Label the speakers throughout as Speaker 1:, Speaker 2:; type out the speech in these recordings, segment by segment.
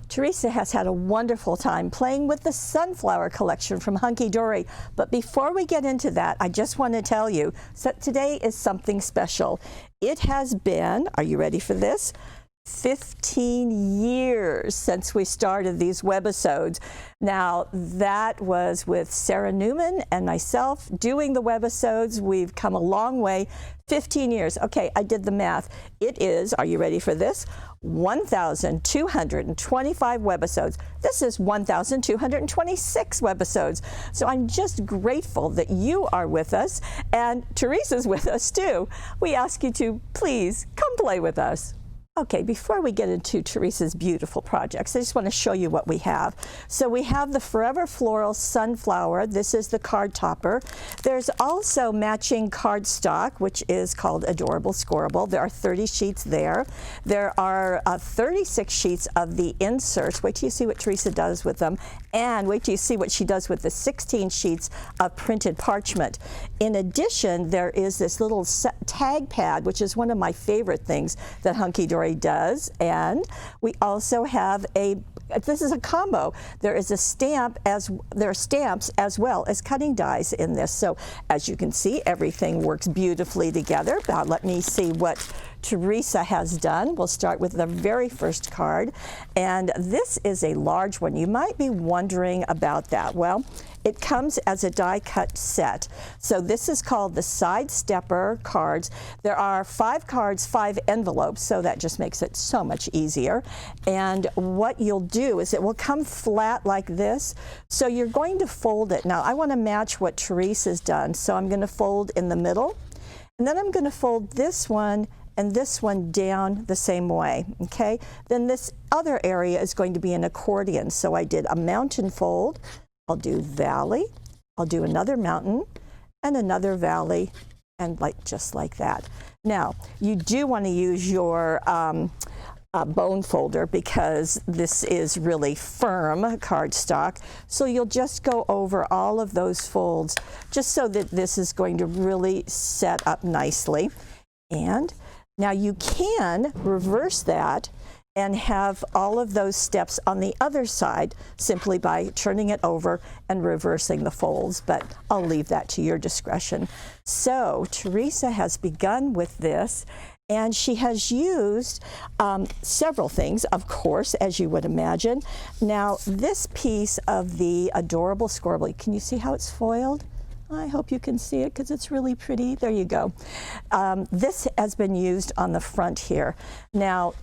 Speaker 1: Teresa has had a wonderful time playing with the sunflower collection from Hunky Dory. But before we get into that, I just want to tell you that today is something special. It has been, are you ready for this? 15 years since we started these webisodes. Now, that was with Sarah Newman and myself doing the webisodes. We've come a long way. 15 years. Okay, I did the math. It is, are you ready for this? 1,225 webisodes. This is 1,226 webisodes. So I'm just grateful that you are with us, and Teresa's with us too. We ask you to please come play with us. Okay, before we get into Teresa's beautiful projects, I just want to show you what we have. So we have the Forever Floral Sunflower. This is the card topper. There's also matching cardstock, which is called Adorable Scorable. There are 30 sheets there. There are 36 sheets of the inserts. Wait till you see what Teresa does with them. And wait till you see what she does with the 16 sheets of printed parchment. In addition, there is this little tag pad, which is one of my favorite things that Hunky Dory does. And we also have this is a combo. There is a stamp there are stamps as well as cutting dies in this. So as you can see, everything works beautifully together. Now let me see what Teresa has done. We'll start with the very first card, and this is a large one. You might be wondering about that. Well, it comes as a die cut set. So this is called the Side Stepper cards. There are 5 cards, 5 envelopes, so that just makes it so much easier. And what you'll do is it will come flat like this. So you're going to fold it. Now I want to match what Teresa's done. So I'm going to fold in the middle, and then I'm going to fold this one and this one down the same way, okay? Then this other area is going to be an accordion. So I did a mountain fold, I'll do valley, I'll do another mountain, and another valley, and just like that. Now, you do want to use your bone folder because this is really firm cardstock. So you'll just go over all of those folds just so that this is going to really set up nicely. And now you can reverse that and have all of those steps on the other side simply by turning it over and reversing the folds, but I'll leave that to your discretion. So Teresa has begun with this, and she has used several things, of course, as you would imagine. Now, this piece of the Adorable Scorable, can you see how it's foiled? I hope you can see it because it's really pretty. There you go. This has been used on the front here. Now,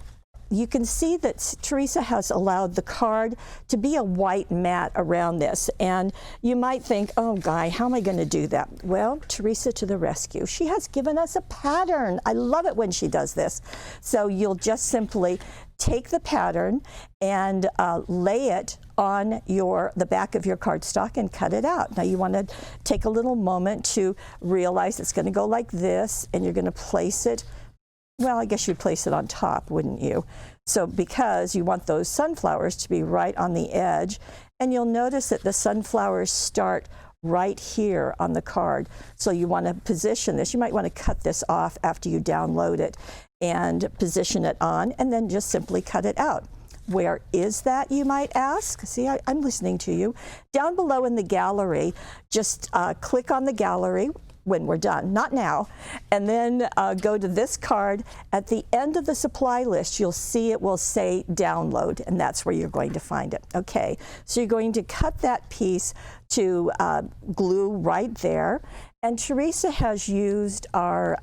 Speaker 1: you can see that Teresa has allowed the card to be a white mat around this. And you might think, oh, Guy, how am I going to do that? Well, Teresa to the rescue. She has given us a pattern. I love it when she does this. So you'll just simply take the pattern and lay it on the back of your cardstock and cut it out. Now you want to take a little moment to realize it's going to go like this, and you're going to place it. Well, I guess you'd place it on top, wouldn't you? So because you want those sunflowers to be right on the edge, and you'll notice that the sunflowers start right here on the card. So you want to position this. You might want to cut this off after you download it and position it on, and then just simply cut it out. Where is that, you might ask? See, I'm listening to you. Down below in the gallery, just click on the gallery when we're done, not now, and then go to this card. At the end of the supply list, you'll see it will say download, and that's where you're going to find it. Okay, so you're going to cut that piece to glue right there, and Teresa has used our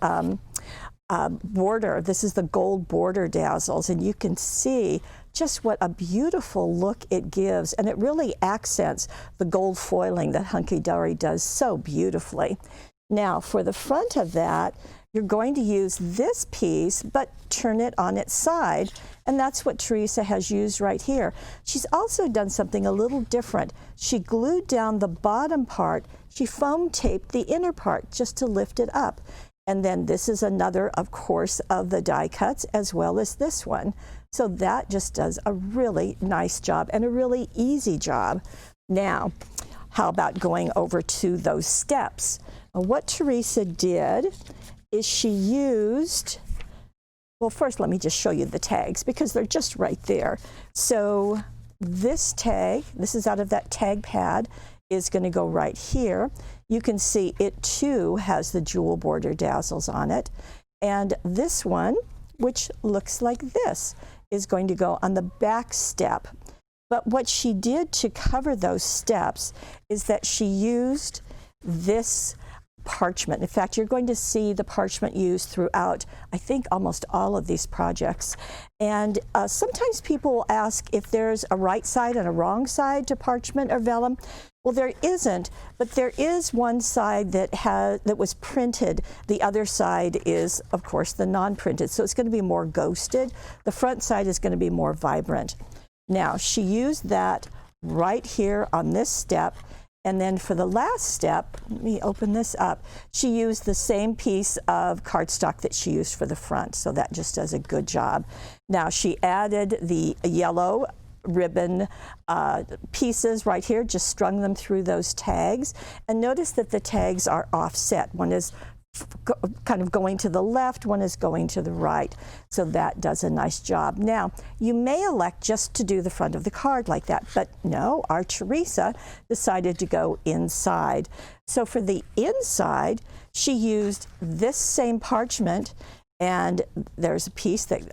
Speaker 1: border. This is the gold border dazzles, and you can see just what a beautiful look it gives, and it really accents the gold foiling that Hunky Dory does so beautifully. Now, for the front of that, you're going to use this piece, but turn it on its side, and that's what Teresa has used right here. She's also done something a little different. She glued down the bottom part, she foam taped the inner part just to lift it up. And then this is another, of course, of the die cuts, as well as this one. So that just does a really nice job and a really easy job. Now, how about going over to those steps? What Teresa did is she used Well, first let me just show you the tags because they're just right there. So this tag, this is out of that tag pad, is going to go right here. You can see it too has the jewel border dazzles on it. And this one, which looks like this, is going to go on the back step. But what she did to cover those steps is that she used this parchment. In fact, you're going to see the parchment used throughout, I think, almost all of these projects. And sometimes people will ask if there's a right side and a wrong side to parchment or vellum. Well, there isn't, but there is one side that was printed. The other side is, of course, the non-printed. So it's going to be more ghosted. The front side is going to be more vibrant. Now, she used that right here on this step. And then for the last step, let me open this up, she used the same piece of cardstock that she used for the front, so that just does a good job. Now she added the yellow ribbon pieces right here, just strung them through those tags, and notice that the tags are offset. One is kind of going to the left, one is going to the right, so that does a nice job. Now, you may elect just to do the front of the card like that, but no, our Teresa decided to go inside. So for the inside, she used this same parchment, and there's a piece that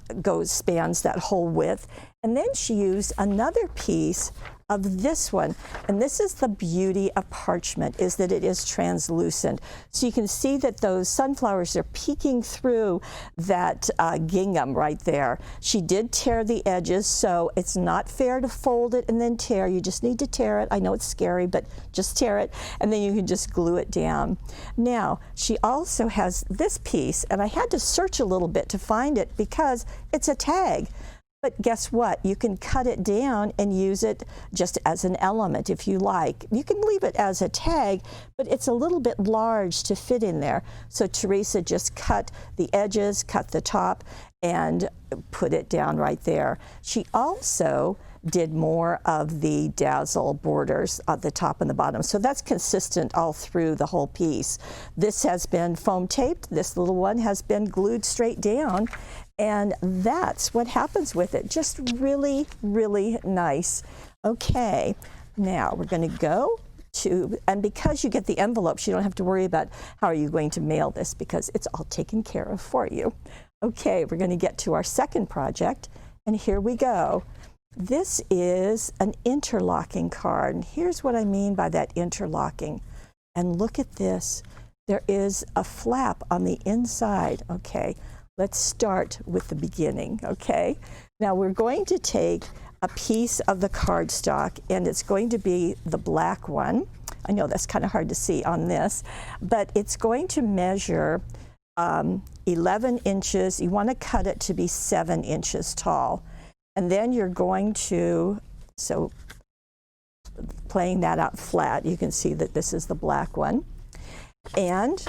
Speaker 1: spans that whole width, and then she used another piece of this one. And this is the beauty of parchment, is that it is translucent. So you can see that those sunflowers are peeking through that gingham right there. She did tear the edges, so it's not fair to fold it and then tear. You just need to tear it. I know it's scary, but just tear it, and then you can just glue it down. Now, she also has this piece, and I had to search a little bit to find it because it's a tag. But guess what? You can cut it down and use it just as an element if you like. You can leave it as a tag, but it's a little bit large to fit in there. So Teresa just cut the edges, cut the top, and put it down right there. She also did more of the dazzle borders at the top and the bottom. So that's consistent all through the whole piece. This has been foam taped. This little one has been glued straight down. And that's what happens with it. Just really, really nice. Okay, now we're going to go to, and because you get the envelopes, you don't have to worry about how are you going to mail this because it's all taken care of for you. Okay, we're going to get to our second project, and here we go. This is an interlocking card, and here's what I mean by that interlocking. And look at this. There is a flap on the inside. Okay. Let's start with the beginning, okay? Now we're going to take a piece of the cardstock, and it's going to be the black one. I know that's kind of hard to see on this, but it's going to measure 11 inches. You want to cut it to be 7 inches tall. And then you're going to, so playing that out flat, you can see that this is the black one. And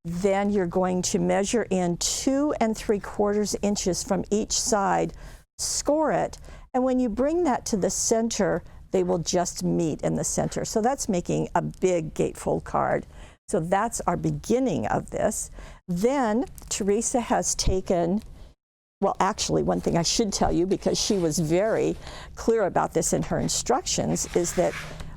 Speaker 1: then you're going to measure in 2 3/4 inches from each side, score it, and when you bring that to the center, they will just meet in the center. So that's making a big gatefold card. So that's our beginning of this. Then Teresa has taken, well, actually, one thing I should tell you, because she was very clear about this in her instructions, is that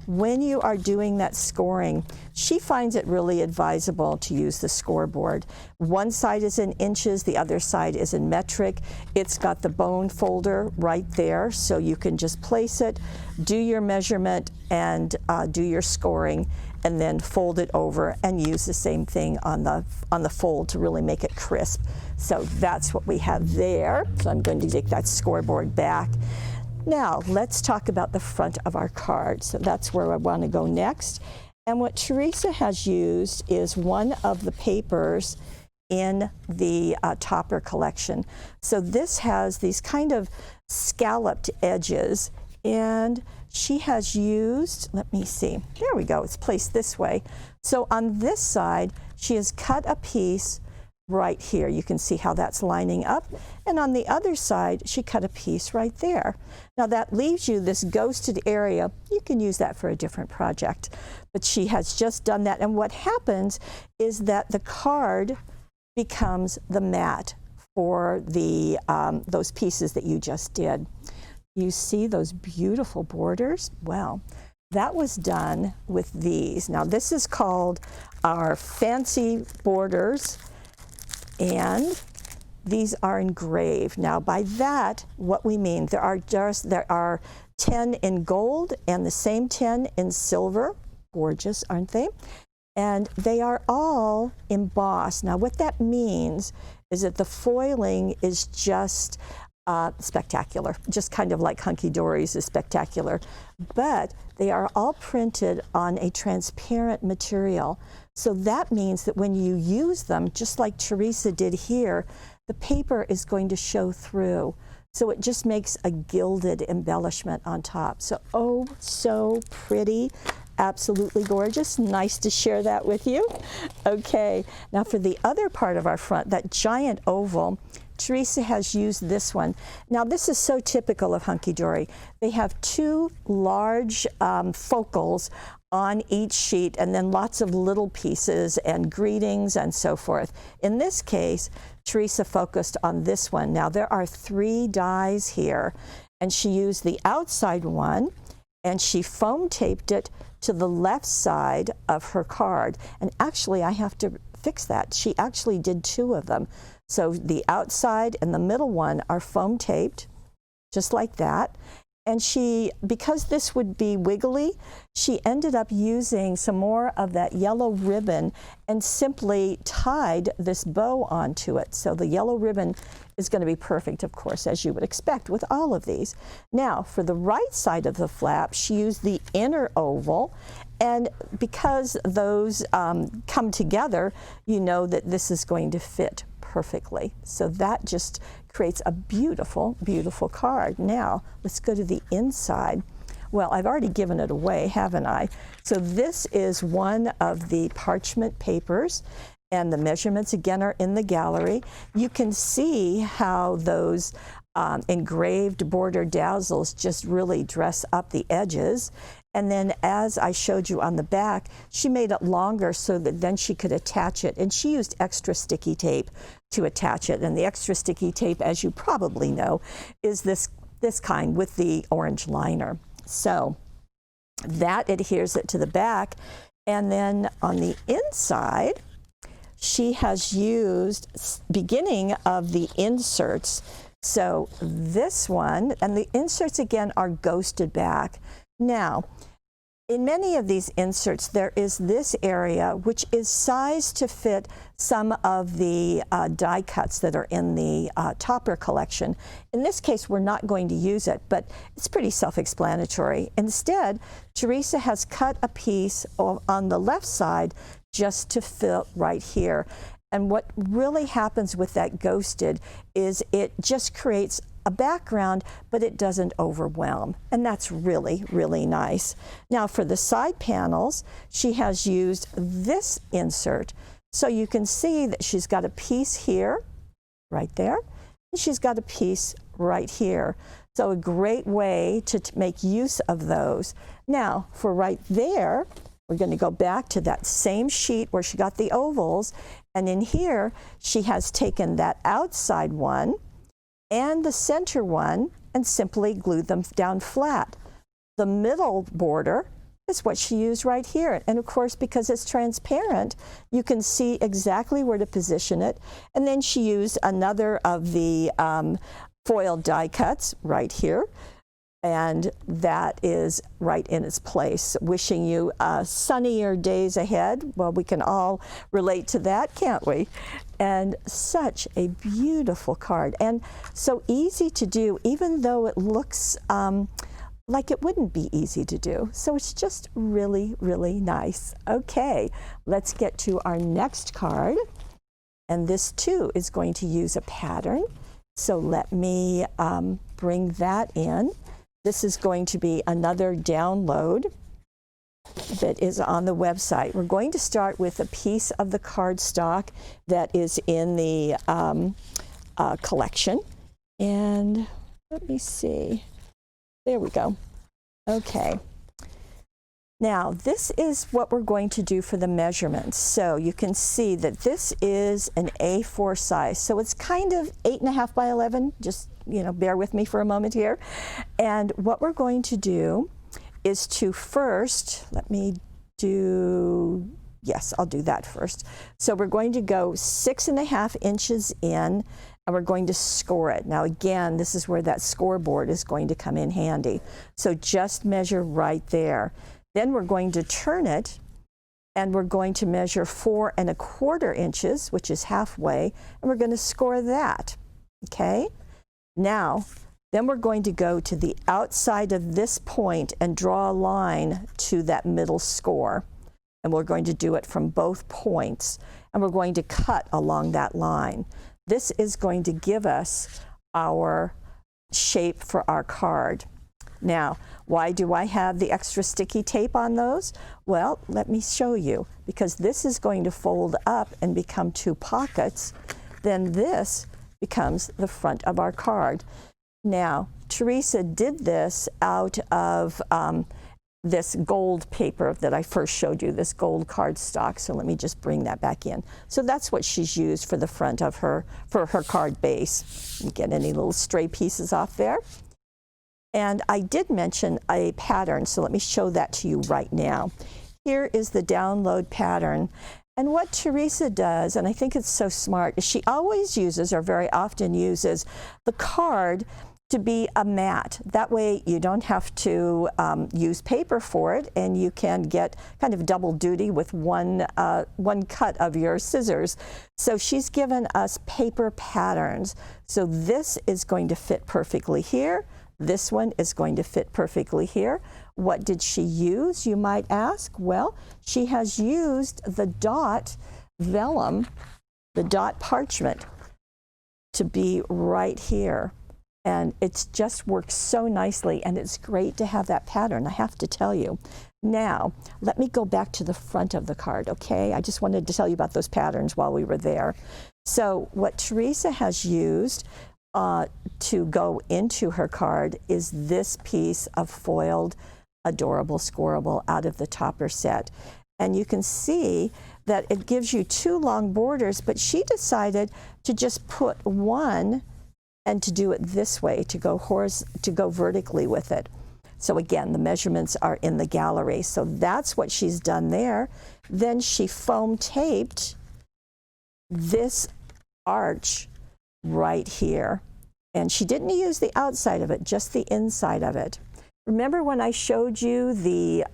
Speaker 1: when you are doing that scoring, she finds it really advisable to use the scoreboard. One side is in inches, the other side is in metric. It's got the bone folder right there, so you can just place it, do your measurement, and do your scoring, and then fold it over and use the same thing on the fold to really make it crisp. So that's what we have there. So I'm going to take that scoreboard back. Now, let's talk about the front of our card. So that's where I want to go next. And what Teresa has used is one of the papers in the Topper collection. So this has these kind of scalloped edges, and she has used, let me see, there we go, it's placed this way. So on this side, she has cut a piece right here. You can see how that's lining up. And on the other side, she cut a piece right there. Now that leaves you this ghosted area. You can use that for a different project, but she has just done that. And what happens is that the card becomes the mat for the those pieces that you just did. You see those beautiful borders? Well, that was done with these. Now this is called our fancy borders, and these are engraved. Now by that, what we mean, there are 10 in gold and the same 10 in silver. Gorgeous, aren't they? And they are all embossed. Now what that means is that the foiling is just spectacular, just kind of like Hunky Dory's is spectacular. But they are all printed on a transparent material. So that means that when you use them, just like Teresa did here, the paper is going to show through. So it just makes a gilded embellishment on top. So, oh, so pretty. Absolutely gorgeous. Nice to share that with you. Okay, now for the other part of our front, that giant oval, Teresa has used this one. Now this is so typical of Hunky Dory. They have two large focals on each sheet and then lots of little pieces and greetings and so forth. In this case, Teresa focused on this one. Now there are 3 dies here, and she used the outside one and she foam taped it to the left side of her card. And actually I have to fix that. She actually did 2 of them. So the outside and the middle one are foam taped, just like that. And she, because this would be wiggly, she ended up using some more of that yellow ribbon and simply tied this bow onto it. So the yellow ribbon is going to be perfect, of course, as you would expect with all of these. Now, for the right side of the flap, she used the inner oval. And because those come together, you know that this is going to fit perfectly. So that just creates a beautiful, beautiful card. Now, let's go to the inside. Well, I've already given it away, haven't I? So this is one of the parchment papers, and the measurements again are in the gallery. You can see how those engraved border dazzles just really dress up the edges. And then as I showed you on the back, she made it longer so that then she could attach it. And she used extra sticky tape to attach it. And the extra sticky tape, as you probably know, is this kind with the orange liner. So that adheres it to the back. And then on the inside, she has used beginning of the inserts. So this one, and the inserts again are ghosted back. Now, in many of these inserts, there is this area which is sized to fit some of the die cuts that are in the topper collection. In this case, we're not going to use it, but it's pretty self-explanatory. Instead, Teresa has cut a piece on the left side just to fit right here. And what really happens with that ghosted is it just creates a background, but it doesn't overwhelm. And that's really, really nice. Now for the side panels, she has used this insert. So you can see that she's got a piece here, right there, and she's got a piece right here. So a great way to make use of those. Now for right there, we're going to go back to that same sheet where she got the ovals. And in here, she has taken that outside one and the center one and simply glued them down flat. The middle border is what she used right here. And of course, because it's transparent, you can see exactly where to position it. And then she used another of the foil die cuts right here. And that is right in its place. Wishing you sunnier days ahead. Well, we can all relate to that, can't we? And such a beautiful card. And so easy to do, even though it looks like it wouldn't be easy to do. So it's just really, really nice. Okay, let's get to our next card. And this too is going to use a pattern. So let me bring that in. This is going to be another download that is on the website. We're going to start with a piece of the cardstock that is in the collection. And let me see. There we go. Okay. Now, this is what we're going to do for the measurements. So you can see that this is an A4 size. So it's kind of 8.5 by 11. Just, bear with me for a moment here. And what we're going to do is to first, yes, I'll do that first. So we're going to go 6.5 inches in, and we're going to score it. Now again, this is where that scoreboard is going to come in handy. So just measure right there. Then we're going to turn it, and we're going to measure 4.25 inches, which is halfway, and we're going to score that, okay? Now, then we're going to go to the outside of this point and draw a line to that middle score. And we're going to do it from both points, and we're going to cut along that line. This is going to give us our shape for our card. Now, why do I have the extra sticky tape on those? Well, let me show you. Because this is going to fold up and become 2 pockets, then this becomes the front of our card. Now, Teresa did this out of this gold paper that I first showed you, this gold cardstock. So let me just bring that back in. So that's what she's used for the front of her card base. You get any little stray pieces off there. And I did mention a pattern, so let me show that to you right now. Here is the download pattern. And what Teresa does, and I think it's so smart, is she always uses, or very often uses, the card to be a mat. That way you don't have to use paper for it, and you can get kind of double duty with one cut of your scissors. So she's given us paper patterns. So this is going to fit perfectly here. This one is going to fit perfectly here. What did she use, you might ask? Well, she has used the dot vellum, the dot parchment, to be right here. And it's just works so nicely, and it's great to have that pattern, I have to tell you. Now, let me go back to the front of the card, okay? I just wanted to tell you about those patterns while we were there. So what Teresa has used to go into her card is this piece of foiled Adorable Scoreable out of the topper set. And you can see that it gives you 2 long borders, but she decided to just put one and to do it this way, to go vertically with it. So again, the measurements are in the gallery. So that's what she's done there. Then she foam taped this arch right here. And she didn't use the outside of it, just the inside of it. Remember when I showed you the,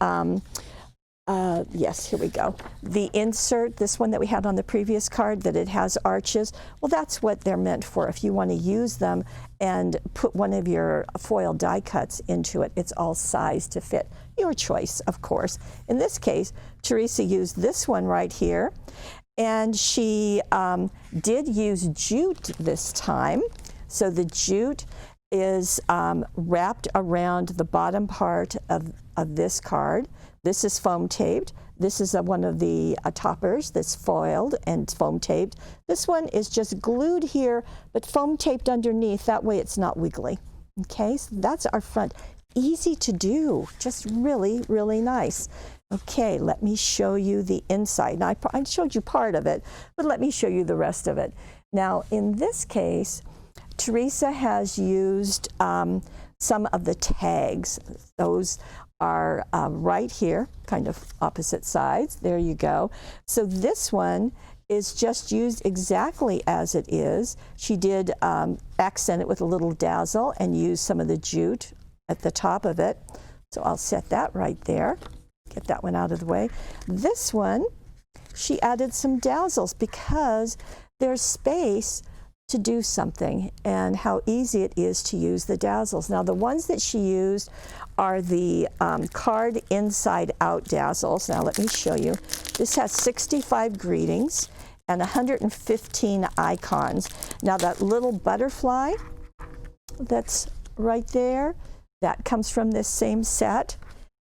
Speaker 1: yes, here we go, the insert, this one that we had on the previous card, that it has arches? Well, that's what they're meant for. If you want to use them and put one of your foil die cuts into it, it's all sized to fit. Your choice, of course. In this case, Teresa used this one right here, and she did use jute this time. So the jute is wrapped around the bottom part of this card. This is foam taped. This is one of the toppers that's foiled and foam taped. This one is just glued here, but foam taped underneath. That way it's not wiggly. Okay, so that's our front. Easy to do, just really, really nice. Okay, let me show you the inside. Now, I showed you part of it, but let me show you the rest of it. Now, in this case, Teresa has used some of the tags. Those are right here, kind of opposite sides. There you go. So this one is just used exactly as it is. She did accent it with a little dazzle and use some of the jute at the top of it. So I'll set that right there. Get that one out of the way. This one, she added some dazzles because there's space to do something, and how easy it is to use the dazzles. Now, the ones that she used are the card inside out dazzles. Now, let me show you. This has 65 greetings and 115 icons. Now, that little butterfly that's right there, that comes from this same set.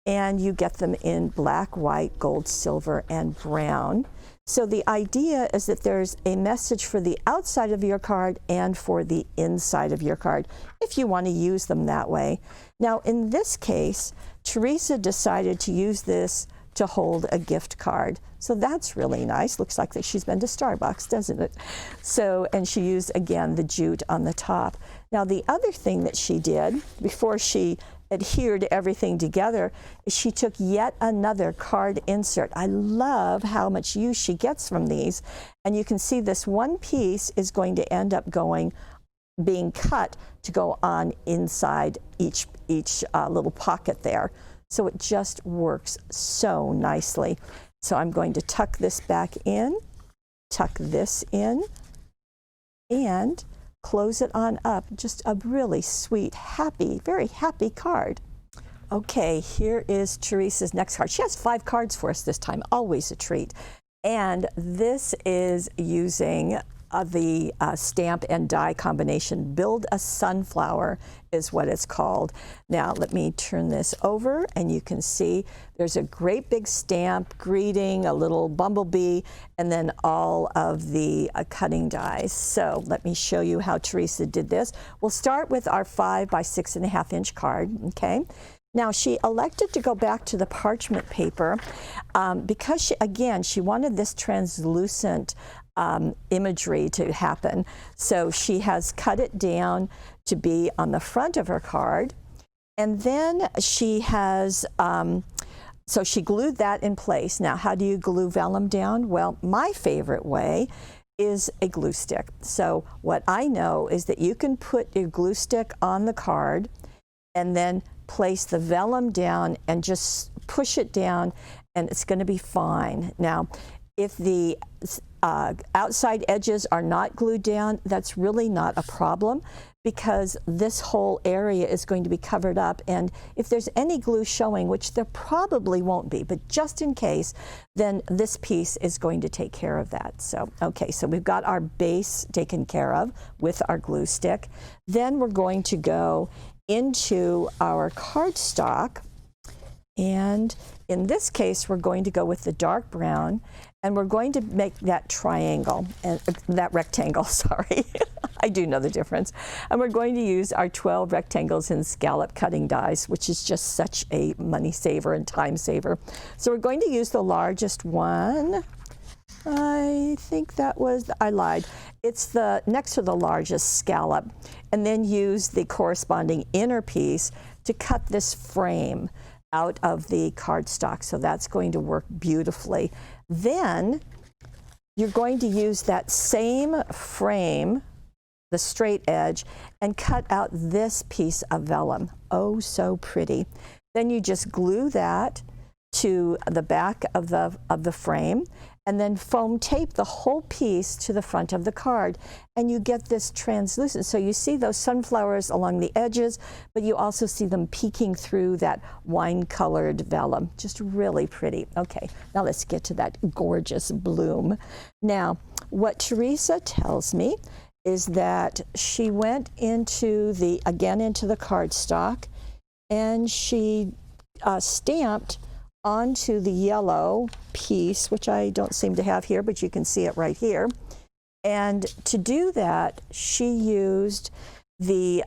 Speaker 1: and you get them in black, white, gold, silver, and brown. So the idea is that there's a message for the outside of your card and for the inside of your card, if you want to use them that way. Now, in this case, Teresa decided to use this to hold a gift card. So that's really nice. Looks like that she's been to Starbucks, doesn't it? So, and she used, again, the jute on the top. Now, the other thing that she did before she adhered everything together is she took yet another card insert. I love how much use she gets from these. And you can see this one piece is going to end up being cut to go on inside each little pocket there. So it just works so nicely. So I'm going to tuck this back in, tuck this in, and close it on up. Just a really sweet, happy, very happy card. Okay, here is Teresa's next card. She has 5 cards for us this time, always a treat. And this is using the stamp and die combination. Build a Sunflower is what it's called. Now let me turn this over and you can see there's a great big stamp, greeting, a little bumblebee, and then all of the cutting dies. So let me show you how Teresa did this. We'll start with our 5 by 6.5 inch card, okay? Now she elected to go back to the parchment paper because she wanted this translucent imagery to happen. So she has cut it down to be on the front of her card. And then she has, so she glued that in place. Now, how do you glue vellum down? Well, my favorite way is a glue stick. So what I know is that you can put your glue stick on the card and then place the vellum down and just push it down and it's going to be fine. Now, if the outside edges are not glued down, that's really not a problem because this whole area is going to be covered up, and if there's any glue showing, which there probably won't be, but just in case, then this piece is going to take care of that. So, okay, so we've got our base taken care of with our glue stick. Then we're going to go into our cardstock, and in this case, we're going to go with the dark brown, and we're going to make that triangle, and that rectangle, sorry. I do know the difference. And we're going to use our 12 rectangles in scallop cutting dies, which is just such a money saver and time saver. So we're going to use the largest one. I think that was, I lied. It's the next to the largest scallop, and then use the corresponding inner piece to cut this frame out of the cardstock. So that's going to work beautifully. Then you're going to use that same frame, the straight edge, and cut out this piece of vellum. Oh, so pretty. Then you just glue that to the back of the frame, and then foam tape the whole piece to the front of the card, and you get this translucent. So you see those sunflowers along the edges, but you also see them peeking through that wine-colored vellum. Just really pretty. Okay, now let's get to that gorgeous bloom. Now, what Teresa tells me is that she went into the cardstock, and she stamped onto the yellow piece, which I don't seem to have here, but you can see it right here. And to do that, she used the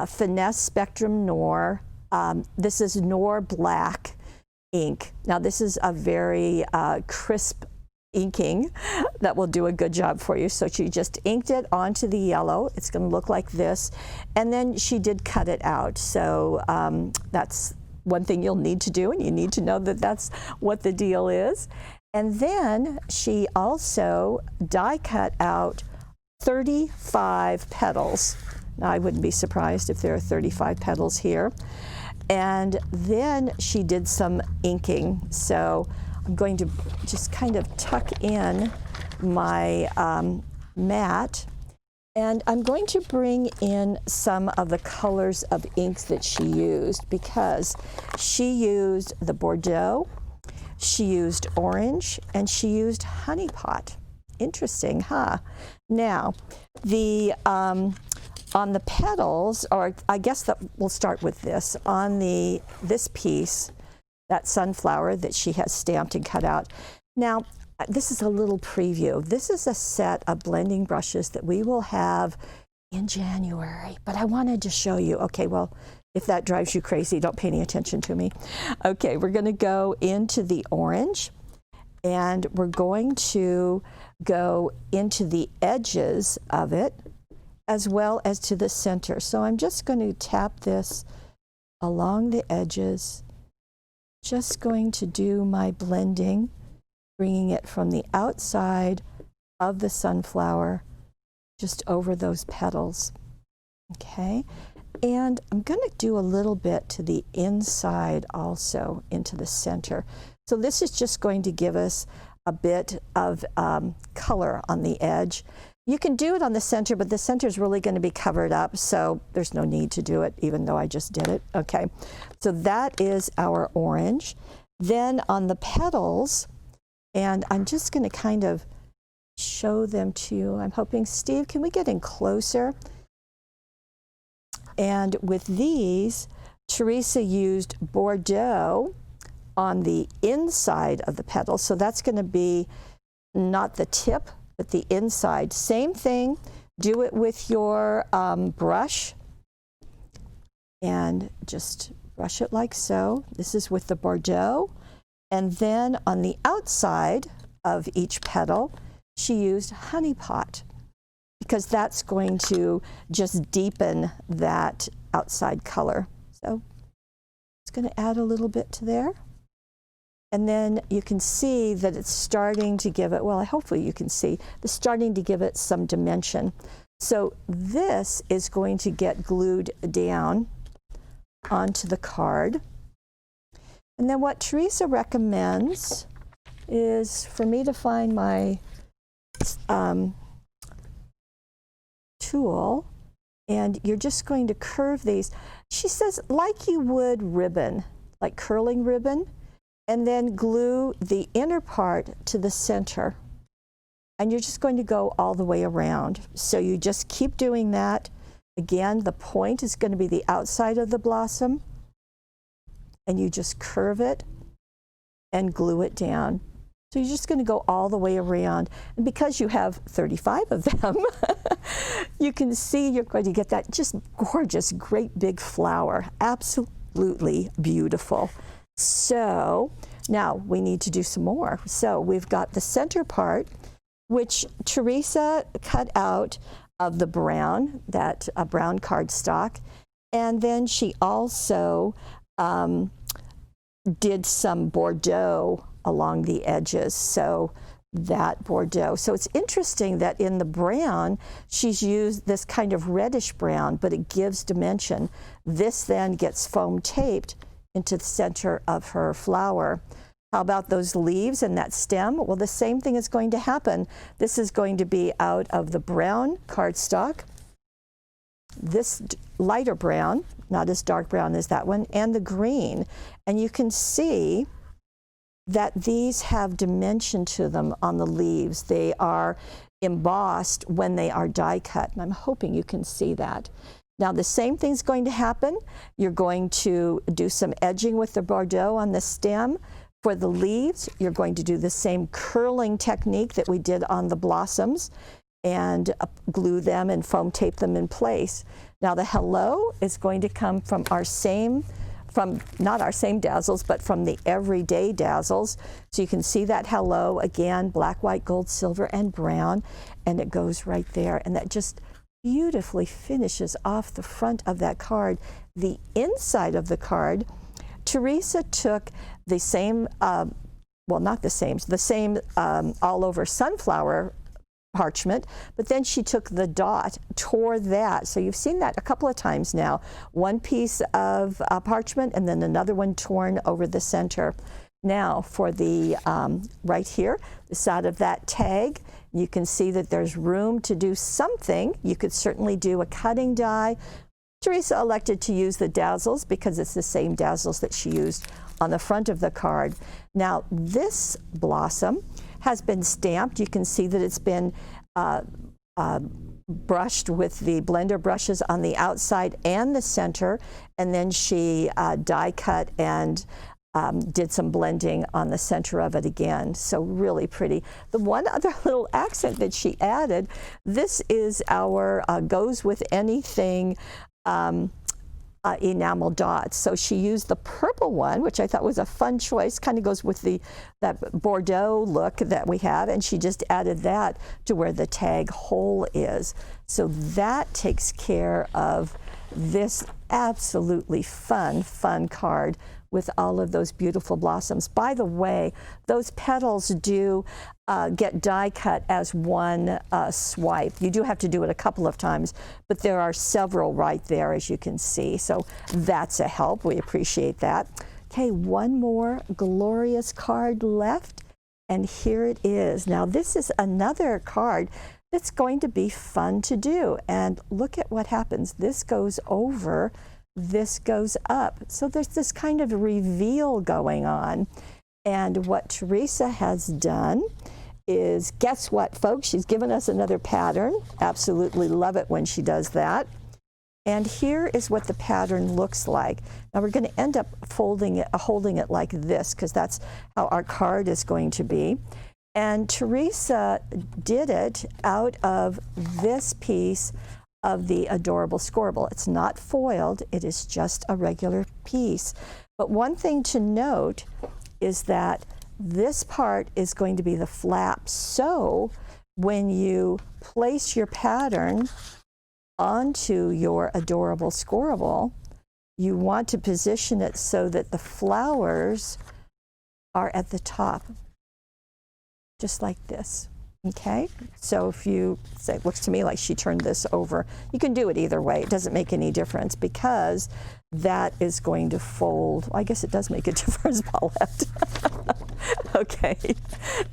Speaker 1: Finesse Spectrum Noir. This is Noir Black ink. Now this is a very crisp inking that will do a good job for you. So she just inked it onto the yellow. It's going to look like this. And then she did cut it out. So that's one thing you'll need to do, and you need to know that that's what the deal is. And then she also die cut out 35 petals. Now I wouldn't be surprised if there are 35 petals here. And then she did some inking. So I'm going to just kind of tuck in my mat, and I'm going to bring in some of the colors of inks that she used, because she used the Bordeaux, she used orange, and she used honey pot. Interesting, huh? Now, the on the petals, or I guess that we'll start with this, on this piece, that sunflower that she has stamped and cut out. Now, this is a little preview. This is a set of blending brushes that we will have in January, but I wanted to show you. Okay, well, if that drives you crazy, don't pay any attention to me. Okay, we're going to go into the orange, and we're going to go into the edges of it as well as to the center. So I'm just going to tap this along the edges, just going to do my blending, bringing it from the outside of the sunflower just over those petals. Okay, and I'm going to do a little bit to the inside also, into the center. So this is just going to give us a bit of color on the edge. You can do it on the center, but the center is really going to be covered up, so there's no need to do it, even though I just did it. Okay, so that is our orange. Then on the petals, and I'm just going to kind of show them to you. I'm hoping, Steve, can we get in closer? And with these, Teresa used Bordeaux on the inside of the petal, so that's going to be not the tip, but the inside. Same thing, do it with your brush, and just brush it like so. This is with the Bordeaux. And then on the outside of each petal, she used Honey Pot, because that's going to just deepen that outside color. So it's going to add a little bit to there. And then you can see that it's starting to give it, well, hopefully you can see, it's starting to give it some dimension. So this is going to get glued down onto the card. And then what Teresa recommends is for me to find my tool, and you're just going to curve these. She says, like you would ribbon, like curling ribbon, and then glue the inner part to the center. And you're just going to go all the way around. So you just keep doing that. Again, the point is going to be the outside of the blossom, and you just curve it and glue it down. So you're just going to go all the way around. And because you have 35 of them, you can see you're going to get that just gorgeous, great big flower. Absolutely beautiful. So now we need to do some more. So we've got the center part, which Teresa cut out of the brown, that brown cardstock. And then she also did some Bordeaux along the edges, so that Bordeaux. So it's interesting that in the brown, she's used this kind of reddish brown, but it gives dimension. This then gets foam taped into the center of her flower. How about those leaves and that stem? Well, the same thing is going to happen. This is going to be out of the brown cardstock, this lighter brown, not as dark brown as that one, and the green. And you can see that these have dimension to them on the leaves. They are embossed when they are die cut, and I'm hoping you can see that. Now the same thing's going to happen. You're going to do some edging with the Bordeaux on the stem. For the leaves, you're going to do the same curling technique that we did on the blossoms and glue them and foam tape them in place. Now the hello is going to come from our same, not our same dazzles, but from the everyday dazzles. So you can see that hello again, black, white, gold, silver, and brown, and it goes right there. And that just beautifully finishes off the front of that card. The inside of the card, Teresa took the same, well, not the same all over sunflower parchment, but then she took the dot, tore that. So you've seen that a couple of times now. One piece of parchment and then another one torn over the center. Now for the right here, the side of that tag, you can see that there's room to do something. You could certainly do a cutting die. Teresa elected to use the dazzles because it's the same dazzles that she used on the front of the card. Now this blossom has been stamped. You can see that it's been brushed with the blender brushes on the outside and the center, and then she die cut and did some blending on the center of it again. So really pretty. The one other little accent that she added, this is our goes with anything enamel dots. So she used the purple one, which I thought was a fun choice, kind of goes with that Bordeaux look that we have, and she just added that to where the tag hole is. So that takes care of this absolutely fun card with all of those beautiful blossoms. By the way, those petals do get die cut as one swipe. You do have to do it a couple of times, but there are several right there, as you can see. So that's a help. We appreciate that. Okay, one more glorious card left, and here it is. Now this is another card that's going to be fun to do, and look at what happens. This goes over, this goes up. So there's this kind of reveal going on. And what Teresa has done is, guess what, folks? She's given us another pattern. Absolutely love it when she does that. And here is what the pattern looks like. Now we're going to end up holding it like this, because that's how our card is going to be. And Teresa did it out of this piece of the Adorable Scoreable. It's not foiled, it is just a regular piece. But one thing to note is that this part is going to be the flap. So when you place your pattern onto your Adorable Scoreable, you want to position it so that the flowers are at the top, just like this. Okay, so if you say, it looks to me like she turned this over, you can do it either way. It doesn't make any difference, because that is going to fold. I guess it does make a difference, Paulette. Okay,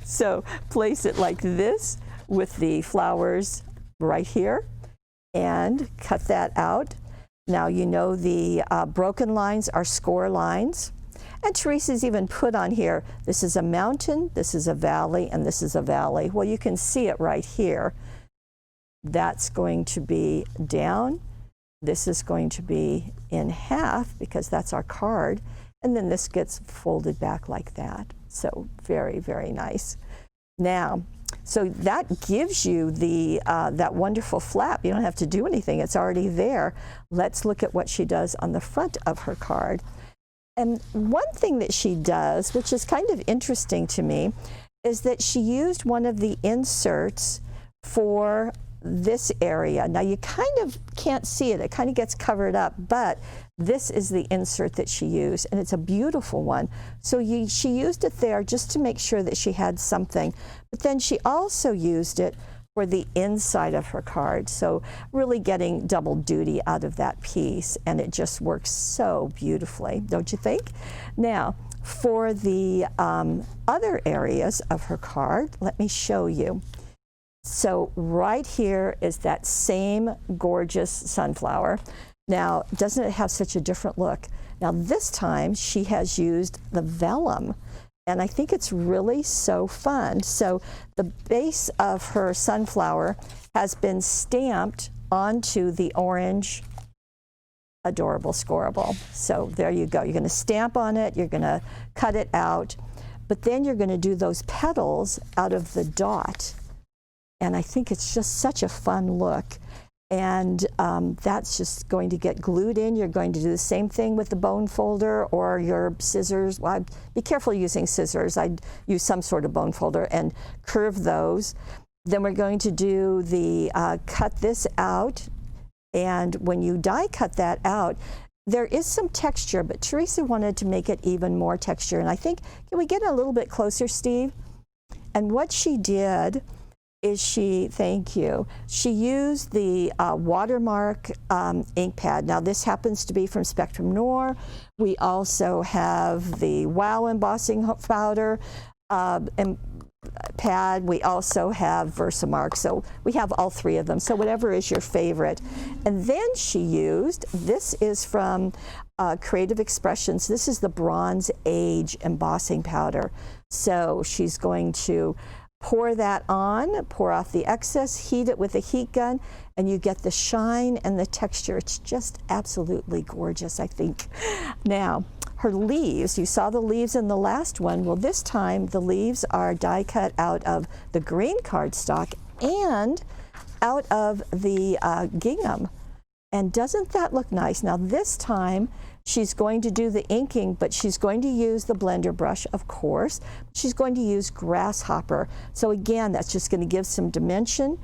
Speaker 1: so place it like this with the flowers right here and cut that out. Now you know the broken lines are score lines. And Teresa's even put on here, this is a mountain, this is a valley, and this is a valley. Well, you can see it right here. That's going to be down. This is going to be in half, because that's our card. And then this gets folded back like that. So very, very nice. Now, so that gives you the that wonderful flap. You don't have to do anything. It's already there. Let's look at what she does on the front of her card. And one thing that she does, which is kind of interesting to me, is that she used one of the inserts for this area. Now you kind of can't see it, it kind of gets covered up, but this is the insert that she used, and it's a beautiful one. So she used it there just to make sure that she had something, but then she also used it for the inside of her card. So really getting double duty out of that piece, and it just works so beautifully, don't you think? Now, for the other areas of her card, let me show you. So right here is that same gorgeous sunflower. Now, doesn't it have such a different look? Now this time she has used the vellum, and I think it's really so fun. So the base of her sunflower has been stamped onto the orange Adorable Scoreable. So there you go. You're going to stamp on it, you're going to cut it out, but then you're going to do those petals out of the dot. And I think it's just such a fun look. And that's just going to get glued in. You're going to do the same thing with the bone folder or your scissors. Well, be careful using scissors. I'd use some sort of bone folder and curve those. Then we're going to do the cut this out. And when you die cut that out, there is some texture, but Teresa wanted to make it even more texture. And I think, can we get a little bit closer, Steve? And what she did is thank you, she used the watermark ink pad. Now this happens to be from Spectrum Noir. We also have the Wow embossing powder and pad. We also have Versamark. So we have all three of them. So whatever is your favorite. And then she used, this is from Creative Expressions. This is the Bronze Age embossing powder. So she's going to Pour that on, pour off the excess, heat it with a heat gun, and you get the shine and the texture. It's just absolutely gorgeous, I think. Now, her leaves, you saw the leaves in the last one. Well, this time the leaves are die cut out of the green cardstock and out of the gingham. And doesn't that look nice? Now this time she's going to do the inking, but she's going to use the blender brush, of course. She's going to use Grasshopper. So again, that's just going to give some dimension.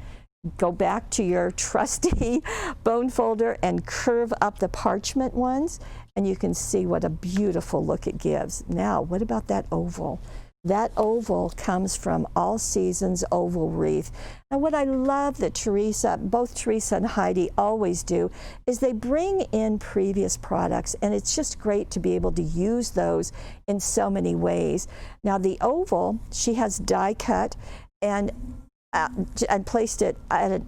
Speaker 1: Go back to your trusty bone folder and curve up the parchment ones, and you can see what a beautiful look it gives. Now, what about that oval? That oval comes from All Seasons Oval Wreath. And what I love that both Teresa and Heidi always do is they bring in previous products, and it's just great to be able to use those in so many ways. Now the oval, she has die cut and placed it at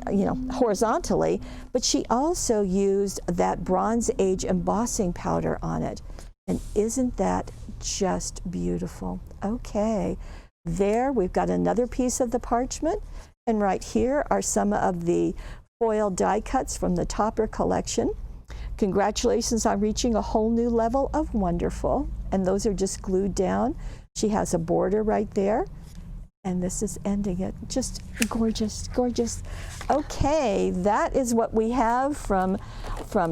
Speaker 1: horizontally, but she also used that Bronze Age embossing powder on it. And isn't that just beautiful? Okay, there we've got another piece of the parchment, and right here are some of the foil die cuts from the Topper collection. Congratulations on reaching a whole new level of wonderful, and those are just glued down. She has a border right there, and this is ending it. Just gorgeous, gorgeous. Okay, that is what we have from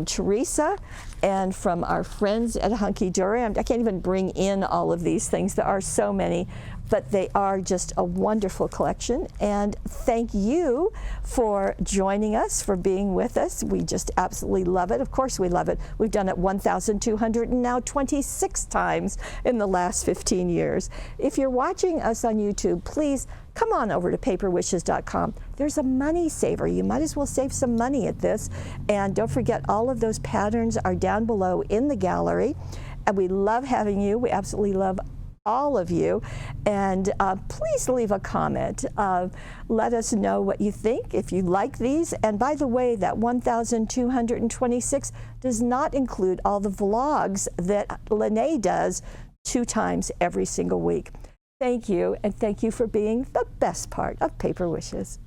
Speaker 1: Teresa and from our friends at Hunky Dory. I can't even bring in all of these things. There are so many, but they are just a wonderful collection. And thank you for joining us, for being with us. We just absolutely love it. Of course we love it. We've done it 1,226 times in the last 15 years. If you're watching us on YouTube, please come on over to paperwishes.com. There's a money saver. You might as well save some money at this. And don't forget, all of those patterns are down below in the gallery. And we love having you. We absolutely love all of you. And please leave a comment. Let us know what you think, if you like these. And by the way, that 1,226 does not include all the vlogs that Lene does 2 times every single week. Thank you, and thank you for being the best part of Paper Wishes.